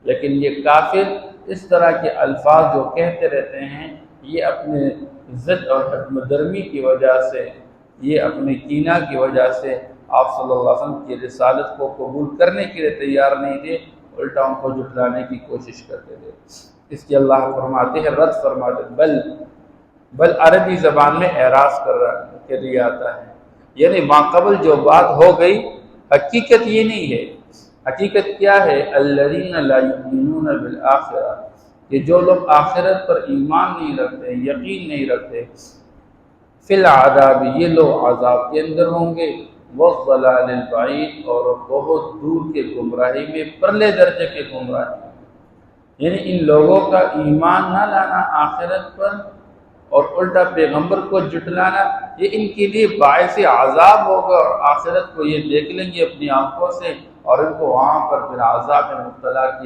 لیکن یہ کافر اس طرح کے الفاظ جو کہتے رہتے ہیں، یہ اپنے ضد اور حکم درمی کی وجہ سے، یہ اپنے کینہ کی وجہ سے آپ صلی اللہ علیہ وسلم کی رسالت کو قبول کرنے کے لیے تیار نہیں تھے، الٹا ان کو جھٹلانے کی کوشش کرتے تھے۔ اس کی اللہ فرماتے ہیں، رد فرماتے ہیں، بل عربی زبان میں اعراض کے لیے آتا ہے، یعنی ماقبل جو بات ہو گئی حقیقت یہ نہیں ہے۔ حقیقت کیا ہے؟ الذین لا یؤمنون بالآخرہ، کہ جو لوگ آخرت پر ایمان نہیں رکھتے، یقین نہیں رکھتے، فی العذاب، یہ لوگ عذاب کے اندر ہوں گے، والضلال البعید، اور بہت دور کے گمراہی میں، پرلے درجے کے گمراہی۔ یعنی ان لوگوں کا ایمان نہ لانا آخرت پر اور الٹا پیغمبر کو جھٹلانا، یہ ان کے لیے باعث عذاب ہوگا، اور آخرت کو یہ دیکھ لیں گے اپنی آنکھوں سے، اور ان کو وہاں پر پھر عذاب میں مبتلا کیا